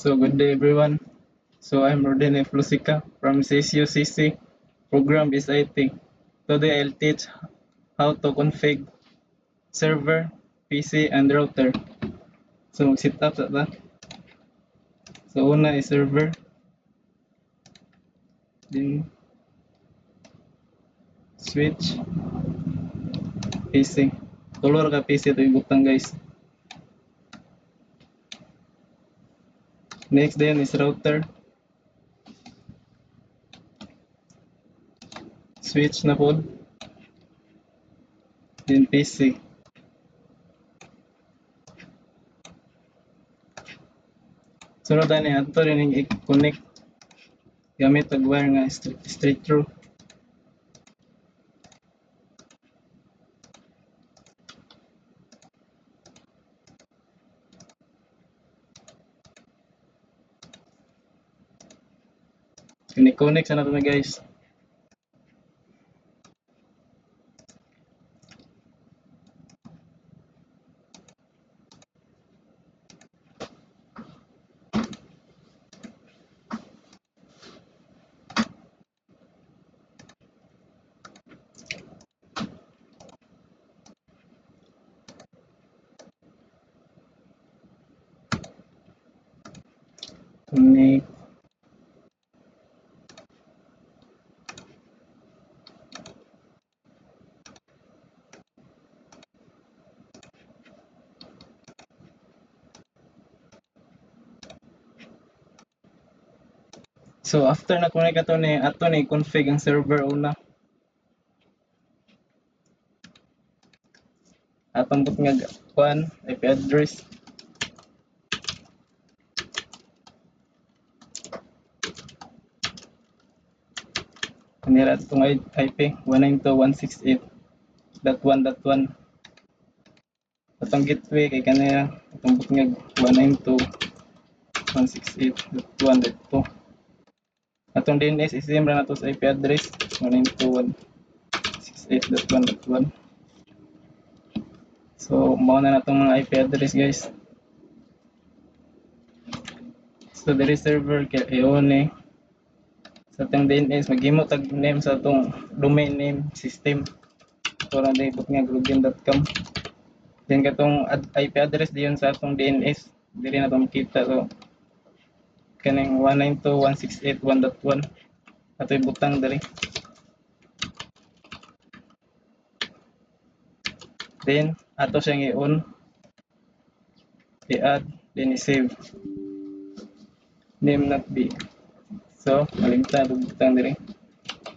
So good day everyone. So I'm Rodene Flusica from CSUCC program is IT. Today I'll teach how to config server, PC and router. So mag-set up sa ta. So una is server, then switch, PC. Color ka PC ito ibutang guys. Next then is router. Switch na po. Then PC. Sunod ani ato rin i-connect gamit og wire nga straight through. Connect sa nato na guys. Connect. So after na connect ato ni config ang server una. Atong but nga kuan IP address. Kanira itong IP 192.168.1.1. Atong gateway kay kanira atong but nga 192.168.1.2. Atong DNS isim ra nato sa IP address 192.168.1.1. So mao na natong mga IP address guys. So diri server kay ione sa atong DNS maghimo tag name sa atong domain name system. So ra day but nga login.com. Then katong IP address diyon sa atong DNS diri na to makita. So kaning 192.168.1.1 ato ibutang diri. Then ato siyang i-on, i-add, then i-save. Name not be. So malimta ito butang diri.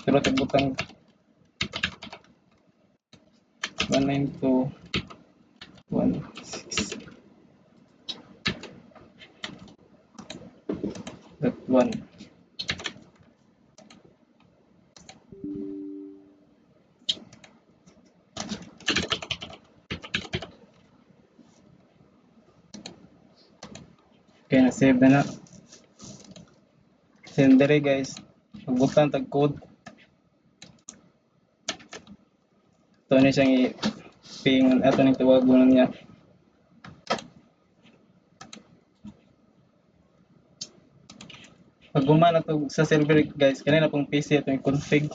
Pero ito butang 192.168.1. Okay, na-save na na. Then dere guys, pagbutang tag code. Ito na siyang i-ping ato ning tawagon niya. Pag gumana to sa server guys, kanina pong PC ito i-config.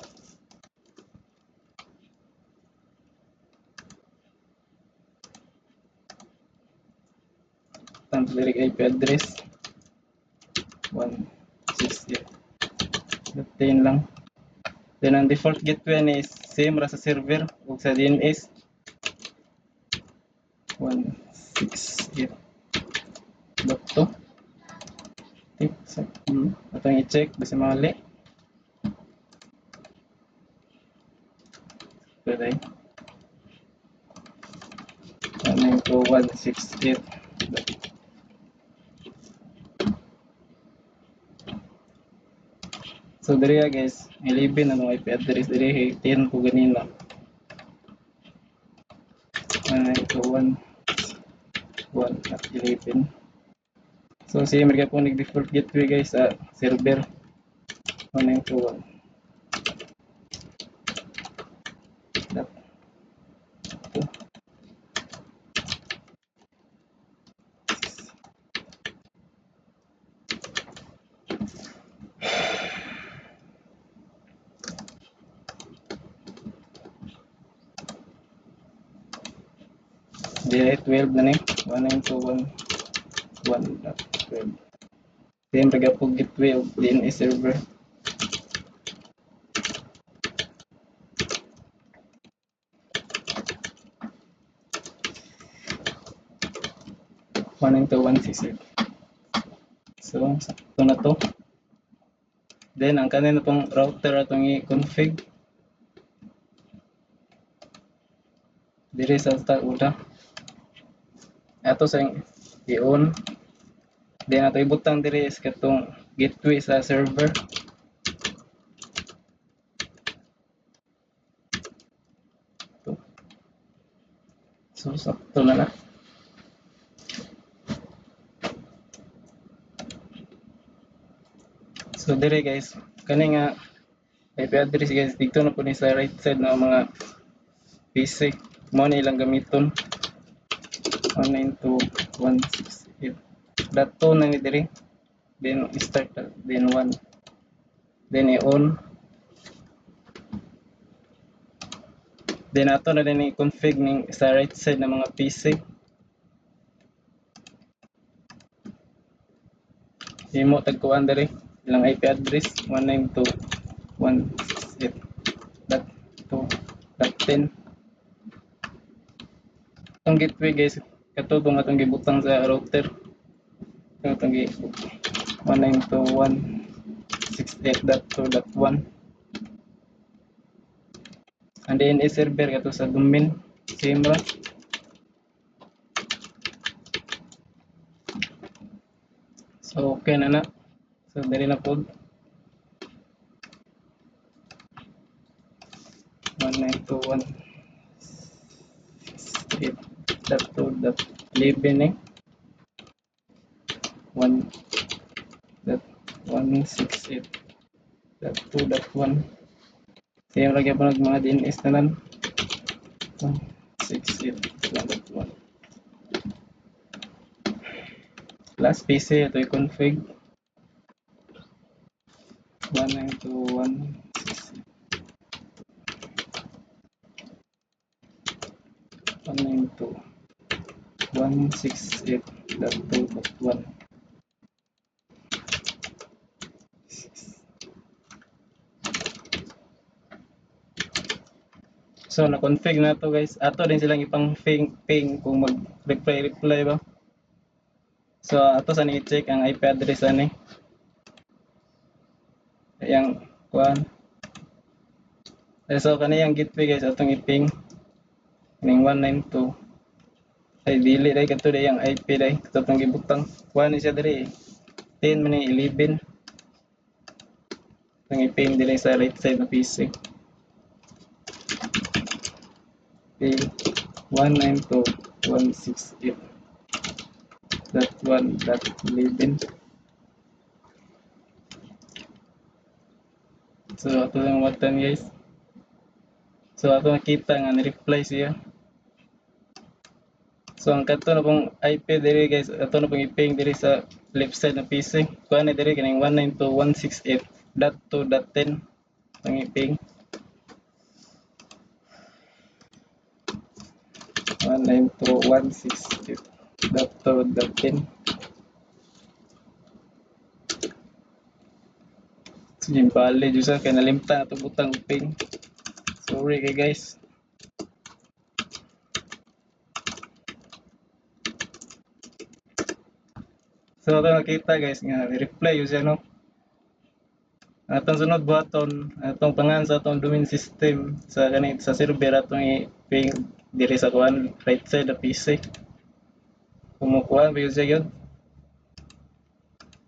Tanto direct IP address 168.10 lang. Then ang default gateway ni same ra sa server ug sa DNS 168.2. Okay, so atong i-check basi mali. Pwede. 192.168. So diri guys, 11 ang IP address diri 10 ko ganina. 192.1.11. So si mereka po nag-default gateway guys sa server 192.1. Di 12 na ni. 192.1.1.12. Then pagapog gateway of DNS server. One into 168. So, sakto na to. Then, ang kanina pong router atong i-config. Diri sa una. Ato sa i-on. Then, ato ibutang diri is katong gateway sa server. Ito. So, sakto na na. So, diri guys, kani nga IP address guys, dito na po ni sa right side ng mga PC. Mo na ilang gamiton. 192.168. Dato na ni diri. Then start, then 1. Then i-on. Then ato na din i-config ning sa right side ng mga PC. Imo tagkuan diri ilang IP address 192.168.2.10. Itong gateway guys, katubong atong gibutang sa router. Itong 192.168.2.1. And then server kato sa domain same ra. So okay na na. So dali na pod 192.168.2.11 eh 1.168.2.1. Same lagi po nag mga DNS na lang 168.1. Last PC ito i-config 192.168.2.1. So na-config na to guys. Ato din silang ipang ping kung mag-reply ba. So ato sa ni-check ang IP address ani. Yang kuan. So kaniyang gateway guys atong iping ning 192. Ay dili dai kadto dai ang IP dai katong gibutang. Kuan ni siya diri 10 man 11. Ang iping dili sa right side ng PC. Okay, 192.168.1.11. So ato lang watan guys. So ato nakita nga ni-reply siya. So ang kadto na pong IP diri guys, ato na pong iping diri sa left side ng PC. Kuan na diri kining 192.168.2.10 ang iping. 192.168.2.10. Sige, bali jud sa kay nalimtan ato butang ping. Sorry kay guys. So ato nakita guys nga reply yun siya no. Atong sunod buhaton atong pangan sa atong domain system sa kanit sa server atong i-ping diri sa kuan right side ng PC. Kumukuha ba yun siya yun?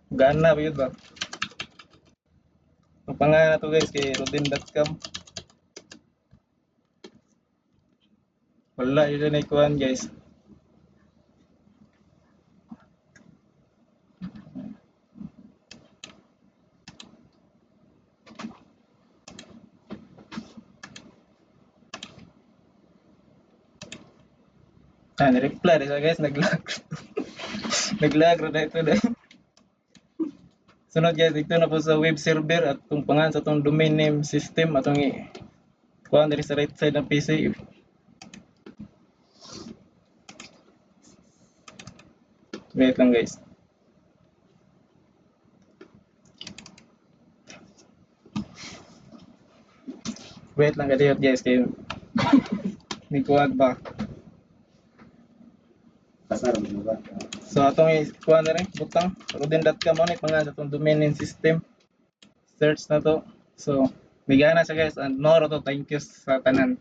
Gana ba yun ba? Ang pangalan na to guys kay rodin.com. Wala yun na ikuhan guys. Ni-reply rin siya guys, nag-lag. Nag-lag rin na ito dahil. Sunod guys, dito na po sa web server at itong pangalan sa itong domain name system at itong kuha na rin sa right side ng PC. Wait lang guys. Wait lang kadiyot guys kayo. May kuwag ba? Pasar mo ba? So atong kuha na rin, butang. Rodin.com mo na pangalan sa itong domain name system. Search na to. So, bigyan na siya guys. And Noro to, thank you sa tanan.